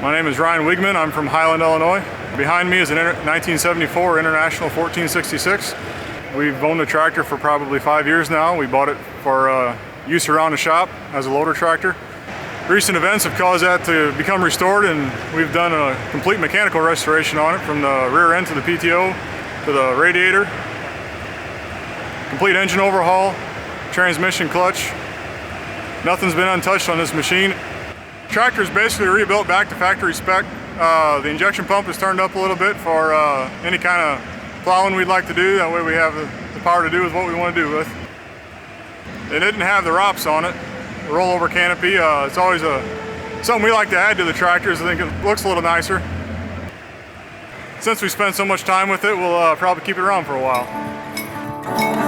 My name is Ryan Wiegmann. I'm from Highland, Illinois. Behind me is an 1974 International 1466. We've owned the tractor for probably 5 years now. We bought it for use around the shop as a loader tractor. Recent events have caused that to become restored, and we've done a complete mechanical restoration on it, from the rear end to the PTO to the radiator. Complete engine overhaul, transmission, clutch. Nothing's been untouched on this machine. Tractor is basically rebuilt back to factory spec. The injection pump is turned up a little bit for any kind of plowing we'd like to do. That way we have the power to do with what we want to do with. It didn't have the ROPS on it, the rollover canopy. It's always something we like to add to the tractors. I think it looks a little nicer. Since we spent so much time with it, we'll probably keep it around for a while.